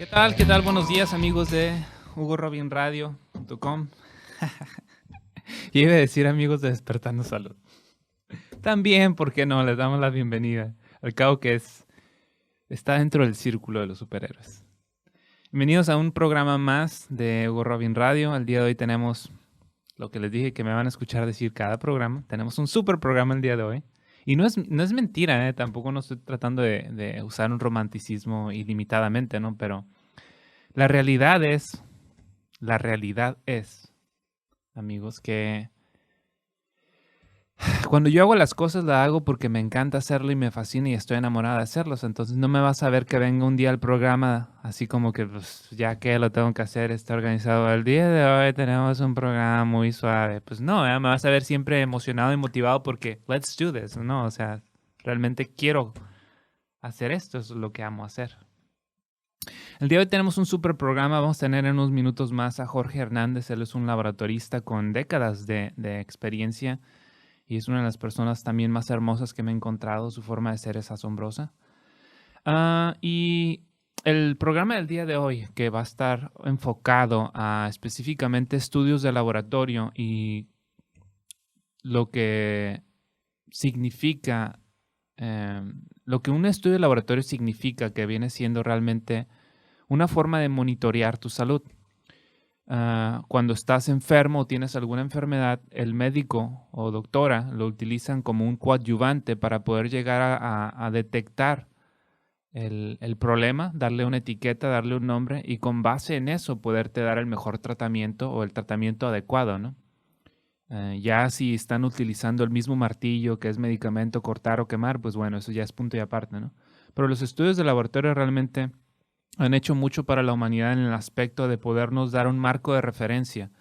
¿Qué tal? ¿Qué tal? Buenos días, amigos de hugorobinradio.com. Y iba a decir amigos de Despertando Salud. También, ¿por qué no? Les damos la bienvenida. Al cabo que está dentro del círculo de los superhéroes. Bienvenidos a un programa más de Hugo Robin Radio. El día de hoy tenemos lo que les dije que me van a escuchar decir cada programa. Tenemos un super programa el día de hoy. Y no es mentira, ¿eh? Tampoco no estoy tratando de usar un romanticismo ilimitadamente, ¿no? Pero la realidad es, amigos, que cuando yo hago las cosas, las hago porque me encanta hacerlo y me fascina y estoy enamorada de hacerlos. Entonces no me vas a ver que venga un día al programa así como que pues, ya que lo tengo que hacer, está organizado. El día de hoy tenemos un programa muy suave. Pues no, me vas a ver siempre emocionado y motivado porque let's do this, ¿no? O sea, realmente quiero hacer esto, es lo que amo hacer. El día de hoy tenemos un super programa. Vamos a tener en unos minutos más a Jorge Hernández. Él es un laboratorista con décadas de experiencia y es una de las personas también más hermosas que me he encontrado. Su forma de ser es asombrosa. Y el programa del día de hoy, que va a estar enfocado a específicamente estudios de laboratorio y lo que significa, lo que un estudio de laboratorio significa, que viene siendo realmente una forma de monitorear tu salud. Cuando estás enfermo o tienes alguna enfermedad, el médico o doctora lo utilizan como un coadyuvante para poder llegar a detectar el problema, darle una etiqueta, darle un nombre y con base en eso poderte dar el mejor tratamiento o el tratamiento adecuado, ¿no? Ya si están utilizando el mismo martillo que es medicamento, cortar o quemar, pues bueno, eso ya es punto y aparte, ¿no? Pero los estudios de laboratorio realmente han hecho mucho para la humanidad en el aspecto de podernos dar un marco de referencia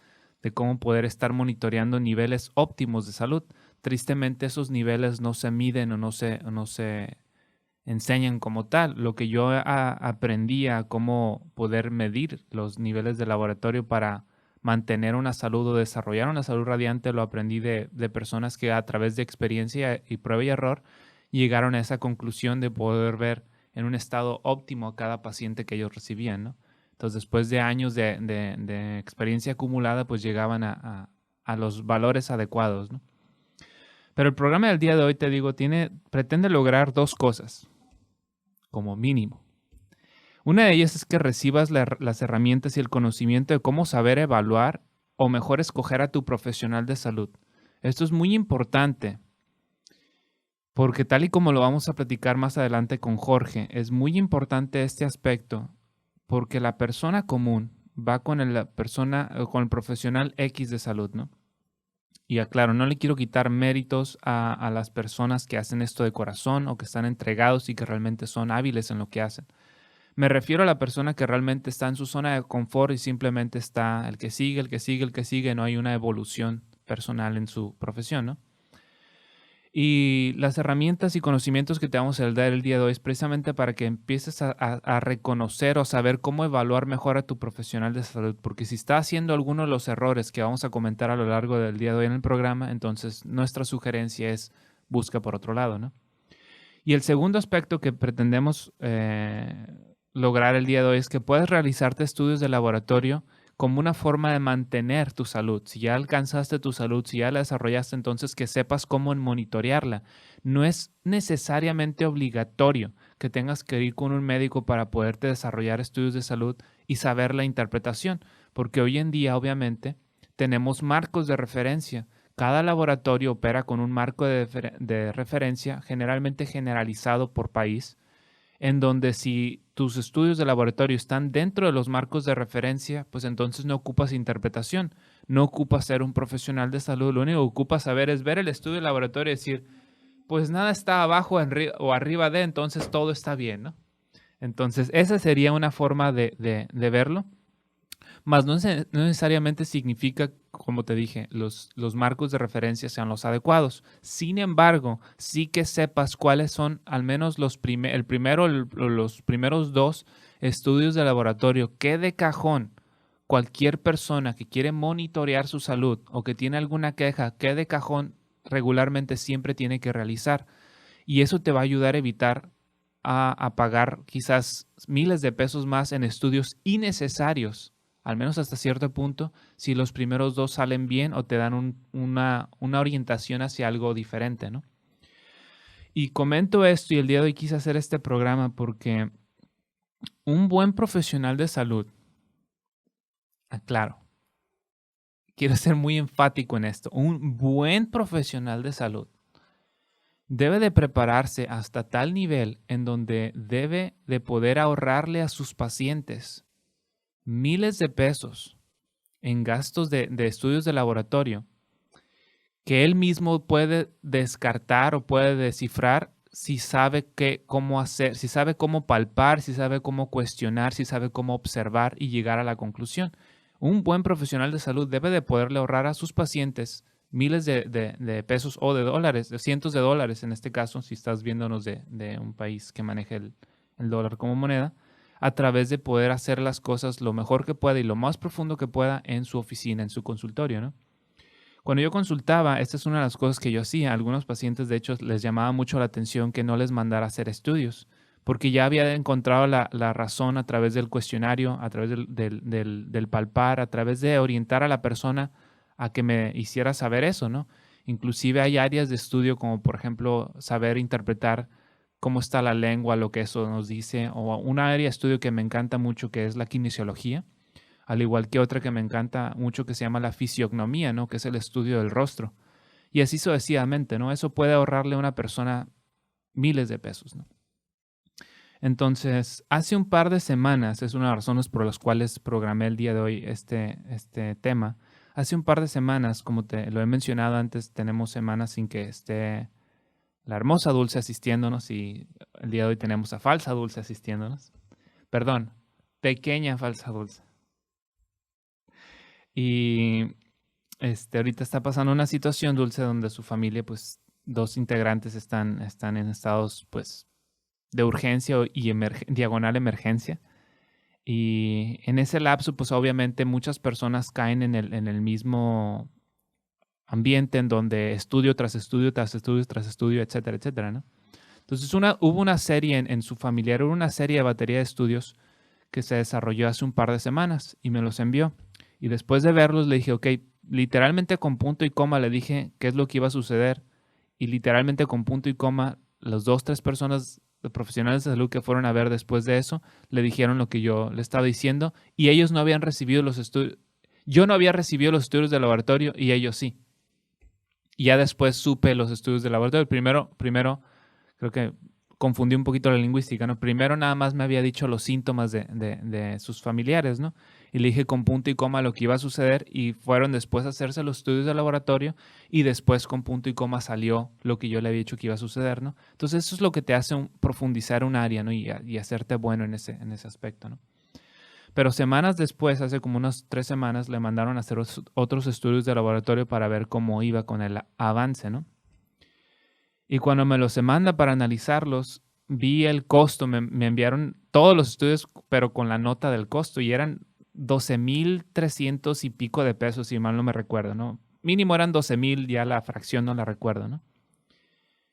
de cómo poder estar monitoreando niveles óptimos de salud. Tristemente esos niveles no se miden o no se enseñan como tal. Lo que yo aprendí a cómo poder medir los niveles de laboratorio para mantener una salud o desarrollar una salud radiante lo aprendí de personas que a través de experiencia y prueba y error llegaron a esa conclusión de poder ver en un estado óptimo a cada paciente que ellos recibían, ¿no? Entonces, después de años de experiencia acumulada, pues llegaban a los valores adecuados, ¿no? Pero el programa del día de hoy, te digo, pretende lograr dos cosas, como mínimo. Una de ellas es que recibas las herramientas y el conocimiento de cómo saber evaluar o mejor escoger a tu profesional de salud. Esto es muy importante porque tal y como lo vamos a platicar más adelante con Jorge, es muy importante este aspecto porque la persona común va con con el profesional X de salud, ¿no? Y aclaro, no le quiero quitar méritos a las personas que hacen esto de corazón o que están entregados y que realmente son hábiles en lo que hacen. Me refiero a la persona que realmente está en su zona de confort y simplemente está el que sigue, el que sigue, el que sigue, no hay una evolución personal en su profesión, ¿no? Y las herramientas y conocimientos que te vamos a dar el día de hoy es precisamente para que empieces a reconocer o saber cómo evaluar mejor a tu profesional de salud. Porque si está haciendo alguno de los errores que vamos a comentar a lo largo del día de hoy en el programa, entonces nuestra sugerencia es busca por otro lado, ¿no? Y el segundo aspecto que pretendemos lograr el día de hoy es que puedes realizarte estudios de laboratorio como una forma de mantener tu salud. Si ya alcanzaste tu salud, si ya la desarrollaste, entonces que sepas cómo monitorearla. No es necesariamente obligatorio que tengas que ir con un médico para poderte desarrollar estudios de salud y saber la interpretación, porque hoy en día, obviamente, tenemos marcos de referencia. Cada laboratorio opera con un marco de referencia generalmente generalizado por país, en donde si tus estudios de laboratorio están dentro de los marcos de referencia, pues entonces no ocupas interpretación, no ocupas ser un profesional de salud, lo único que ocupas saber es ver el estudio de laboratorio y decir, pues nada está abajo o arriba de, entonces todo está bien, ¿no? Entonces esa sería una forma de verlo. Más no necesariamente significa, como te dije, los marcos de referencia sean los adecuados. Sin embargo, sí que sepas cuáles son al menos los primeros dos estudios de laboratorio que de cajón cualquier persona que quiere monitorear su salud o que tiene alguna queja, que de cajón regularmente siempre tiene que realizar. Y eso te va a ayudar a evitar a pagar quizás miles de pesos más en estudios innecesarios, al menos hasta cierto punto, si los primeros dos salen bien o te dan una orientación hacia algo diferente, ¿no? Y comento esto y el día de hoy quise hacer este programa porque un buen profesional de salud, aclaro, quiero ser muy enfático en esto, un buen profesional de salud debe de prepararse hasta tal nivel en donde debe de poder ahorrarle a sus pacientes miles de pesos en gastos de estudios de laboratorio que él mismo puede descartar o puede descifrar si sabe cómo hacer, si sabe cómo palpar, si sabe cómo cuestionar, si sabe cómo observar y llegar a la conclusión. Un buen profesional de salud debe de poderle ahorrar a sus pacientes miles de pesos o de dólares, de cientos de dólares en este caso, si estás viéndonos de un país que maneje el dólar como moneda, a través de poder hacer las cosas lo mejor que pueda y lo más profundo que pueda en su oficina, en su consultorio, ¿no? Cuando yo consultaba, esta es una de las cosas que yo hacía. A algunos pacientes, de hecho, les llamaba mucho la atención que no les mandara a hacer estudios, porque ya había encontrado la razón a través del cuestionario, a través del palpar, a través de orientar a la persona a que me hiciera saber eso, ¿no? Inclusive hay áreas de estudio como, por ejemplo, saber interpretar cómo está la lengua, lo que eso nos dice, o una área de estudio que me encanta mucho, que es la kinesiología, al igual que otra que me encanta mucho que se llama la fisiognomía, ¿no? Que es el estudio del rostro. Y así sucesivamente, ¿no? Eso puede ahorrarle a una persona miles de pesos, ¿no? Entonces, hace un par de semanas, es una de las razones por las cuales programé el día de hoy este tema. Hace un par de semanas, como te lo he mencionado antes, tenemos semanas sin que esté la hermosa Dulce asistiéndonos y el día de hoy tenemos a falsa Dulce asistiéndonos. Perdón, pequeña falsa Dulce. Y ahorita está pasando una situación, Dulce, donde su familia, pues, dos integrantes están en estados, pues, de urgencia y diagonal emergencia. Y en ese lapso, pues, obviamente muchas personas caen en el mismo ambiente en donde estudio tras estudio, tras estudio, tras estudio, etcétera, etcétera, ¿no? Entonces, hubo una serie en su familiar, hubo una serie de batería de estudios que se desarrolló hace un par de semanas y me los envió. Y después de verlos le dije, ok, literalmente con punto y coma le dije qué es lo que iba a suceder. Y literalmente con punto y coma, las 2, 3 personas profesionales de salud que fueron a ver después de eso, le dijeron lo que yo le estaba diciendo y ellos no habían recibido los estudios. Yo no había recibido los estudios de laboratorio y ellos sí. Y ya después supe los estudios de laboratorio. Primero, creo que confundí un poquito la lingüística, ¿no? Primero nada más me había dicho los síntomas de sus familiares, ¿no? Y le dije con punto y coma lo que iba a suceder y fueron después a hacerse los estudios de laboratorio y después con punto y coma salió lo que yo le había dicho que iba a suceder, ¿no? Entonces eso es lo que te hace profundizar un área, ¿no? Y hacerte bueno en ese aspecto, ¿no? Pero semanas después, hace como unas 3 semanas, le mandaron a hacer otros estudios de laboratorio para ver cómo iba con el avance, ¿no? Y cuando me los manda para analizarlos, vi el costo, me enviaron todos los estudios, pero con la nota del costo, y eran 12,300 y pico de pesos, si mal no me recuerdo, ¿no? Mínimo eran 12,000, ya la fracción no la recuerdo, ¿no?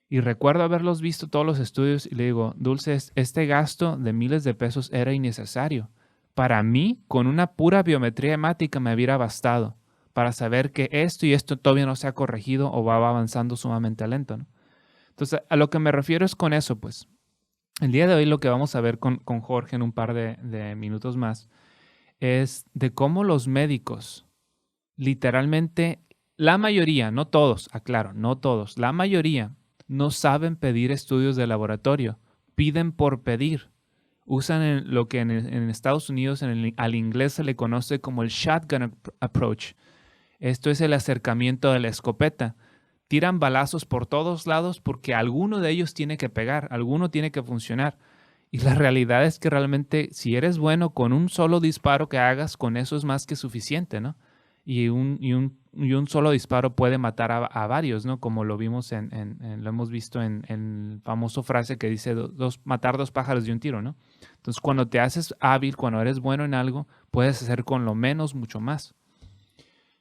Y recuerdo haberlos visto todos los estudios y le digo, Dulce, este gasto de miles de pesos era innecesario. Para mí, con una pura biometría hemática me hubiera bastado para saber que esto y esto todavía no se ha corregido o va avanzando sumamente lento, ¿no? Entonces, a lo que me refiero es con eso, pues. El día de hoy lo que vamos a ver con Jorge en un par de minutos más es de cómo los médicos, literalmente, la mayoría, no todos, aclaro, no todos, la mayoría no saben pedir estudios de laboratorio, piden por pedir. Usan lo que en Estados Unidos al inglés se le conoce como el shotgun approach. Esto es el acercamiento de la escopeta. Tiran balazos por todos lados porque alguno de ellos tiene que pegar, alguno tiene que funcionar. Y la realidad es que realmente si eres bueno con un solo disparo que hagas, con eso es más que suficiente, ¿no? Y un solo disparo puede matar a varios, ¿no? Como lo vimos lo hemos visto en la famosa frase que dice matar 2 pájaros de un tiro, ¿no? Entonces, cuando te haces hábil, cuando eres bueno en algo, puedes hacer con lo menos mucho más.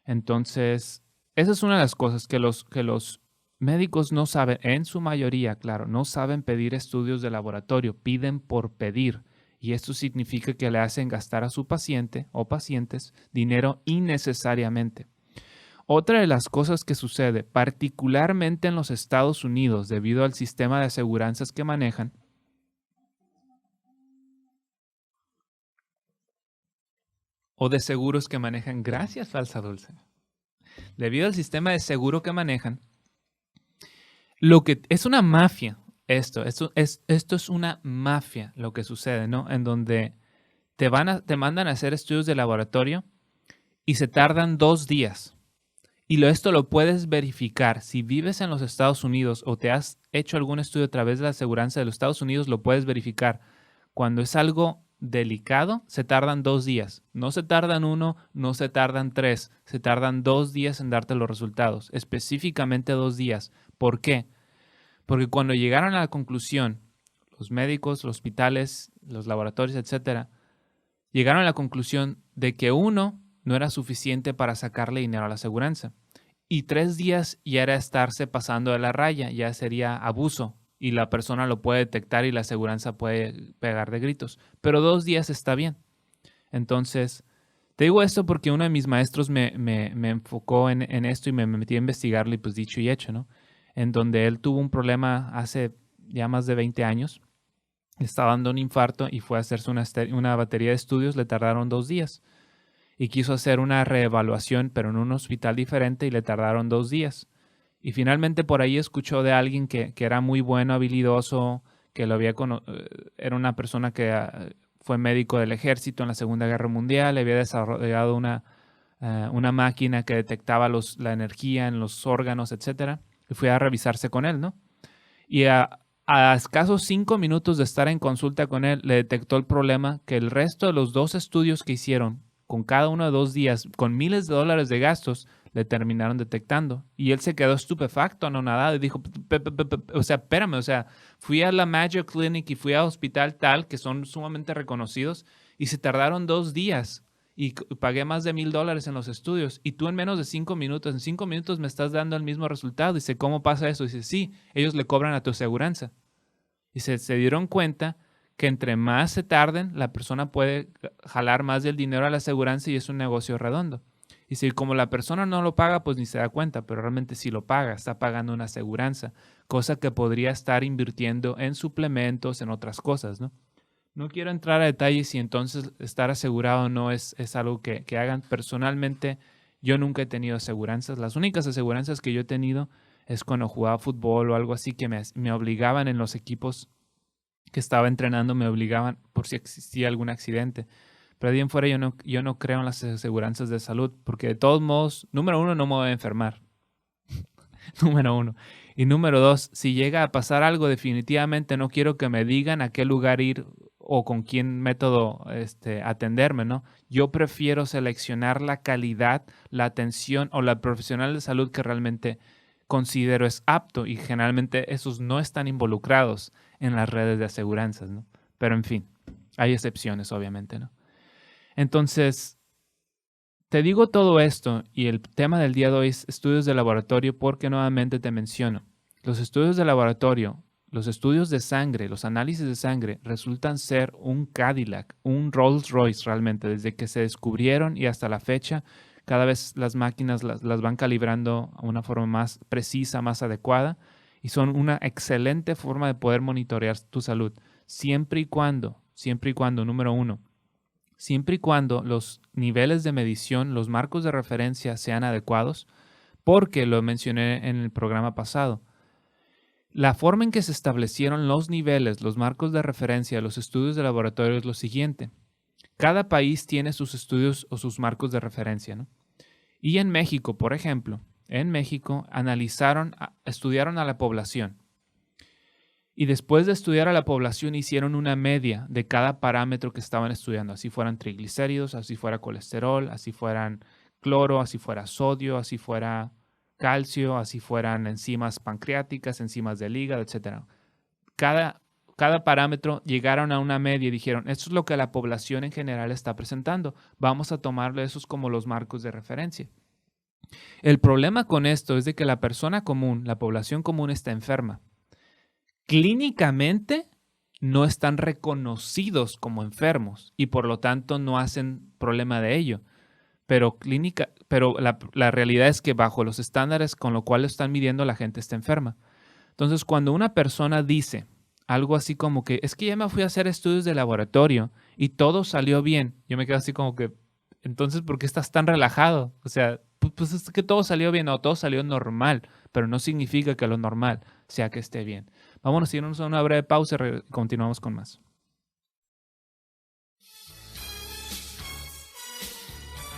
Entonces, esa es una de las cosas que los médicos no saben, en su mayoría, claro, no saben pedir estudios de laboratorio, piden por pedir. Y esto significa que le hacen gastar a su paciente o pacientes dinero innecesariamente. Otra de las cosas que sucede, particularmente en los Estados Unidos, debido al sistema de aseguranzas que manejan, o de seguros que manejan, gracias, falsa dulce. Debido al sistema de seguro que manejan, lo que es una mafia, esto es una mafia lo que sucede, ¿no? En donde te mandan a hacer estudios de laboratorio y se tardan 2 días. Y esto lo puedes verificar. Si vives en los Estados Unidos o te has hecho algún estudio a través de la aseguranza de los Estados Unidos, lo puedes verificar. Cuando es algo delicado, se tardan 2 días. No se tardan 1, no se tardan 3. Se tardan 2 días en darte los resultados. Específicamente 2 días. ¿Por qué? Porque cuando llegaron a la conclusión, los médicos, los hospitales, los laboratorios, etcétera, llegaron a la conclusión de que 1 no era suficiente para sacarle dinero a la aseguranza. Y 3 días ya era estarse pasando de la raya, ya sería abuso y la persona lo puede detectar y la aseguranza puede pegar de gritos. Pero 2 días está bien. Entonces, te digo esto porque uno de mis maestros me enfocó en esto y me metí a investigarlo y pues dicho y hecho, ¿no? En donde él tuvo un problema hace ya más de 20 años. Estaba dando un infarto y fue a hacerse una batería de estudios, le tardaron 2 días. Y quiso hacer una reevaluación, pero en un hospital diferente y le tardaron 2 días. Y finalmente por ahí escuchó de alguien que era muy bueno, habilidoso, que era una persona que fue médico del ejército en la Segunda Guerra Mundial, había desarrollado una máquina que detectaba la energía en los órganos, etcétera. Y fui a revisarse con él, ¿no? Y a escasos 5 minutos de estar en consulta con él, le detectó el problema que el resto de los 2 estudios que hicieron, con cada uno de 2 días, con miles de dólares de gastos, le terminaron detectando. Y él se quedó estupefacto, anonadado, y dijo, o sea, espérame, o sea, fui a la Mayo Clinic y fui a hospital tal, que son sumamente reconocidos, y se tardaron 2 días. Y pagué más de $1,000 en los estudios. Y tú en menos de 5 minutos, en 5 minutos me estás dando el mismo resultado. Dice, ¿cómo pasa eso? Dice, sí, ellos le cobran a tu aseguranza. Y se dieron cuenta que entre más se tarden, la persona puede jalar más del dinero a la aseguranza y es un negocio redondo. Y si como la persona no lo paga, pues ni se da cuenta, pero realmente si lo paga, está pagando una aseguranza, cosa que podría estar invirtiendo en suplementos, en otras cosas, ¿no? No quiero entrar a detalles si entonces estar asegurado no es algo que hagan. Personalmente, yo nunca he tenido aseguranzas. Las únicas aseguranzas que yo he tenido es cuando jugaba fútbol o algo así que me obligaban en los equipos que estaba entrenando, me obligaban por si existía algún accidente. Pero de ahí en fuera yo no creo en las aseguranzas de salud porque de todos modos, número 1, no me voy a enfermar. Número 1. Y número 2, si llega a pasar algo, definitivamente no quiero que me digan a qué lugar ir o con quién método atenderme, ¿no? Yo prefiero seleccionar la calidad, la atención o la profesional de salud que realmente considero es apto y generalmente esos no están involucrados en las redes de aseguranzas, ¿no? Pero en fin, hay excepciones, obviamente, ¿no? Entonces, te digo todo esto y el tema del día de hoy es estudios de laboratorio porque nuevamente te menciono, los estudios de laboratorio, los estudios de sangre, los análisis de sangre resultan ser un Cadillac, un Rolls Royce realmente, desde que se descubrieron y hasta la fecha, cada vez las máquinas las van calibrando a una forma más precisa, más adecuada y son una excelente forma de poder monitorear tu salud, siempre y cuando, número 1, siempre y cuando los niveles de medición, los marcos de referencia sean adecuados, porque lo mencioné en el programa pasado. La forma en que se establecieron los niveles, los marcos de referencia de los estudios de laboratorio es lo siguiente. Cada país tiene sus estudios o sus marcos de referencia, ¿no? Y en México, por ejemplo, en México estudiaron a la población. Y después de estudiar a la población hicieron una media de cada parámetro que estaban estudiando, así fueran triglicéridos, así fuera colesterol, así fueran cloro, así fuera sodio, así fuera calcio, así fueran enzimas pancreáticas, enzimas del hígado, etc. Cada parámetro llegaron a una media y dijeron, esto es lo que la población en general está presentando, vamos a tomarle esos como los marcos de referencia. El problema con esto es de que la persona común, la población común está enferma. Clínicamente no están reconocidos como enfermos y por lo tanto no hacen problema de ello. Pero la realidad es que bajo los estándares con los cuales están midiendo la gente está enferma. Entonces, cuando una persona dice algo así como que es que ya me fui a hacer estudios de laboratorio y todo salió bien, yo me quedo así como que, entonces, ¿por qué estás tan relajado? O sea, pues es que todo salió bien o todo salió normal, pero no significa que lo normal sea que esté bien. Vámonos a irnos a una breve pausa y continuamos con más.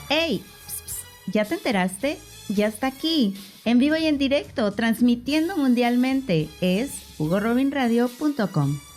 ¡Hey! Pss, pss, ¿ya te enteraste? Ya está aquí, en vivo y en directo, transmitiendo mundialmente. Es hugorobinradio.com.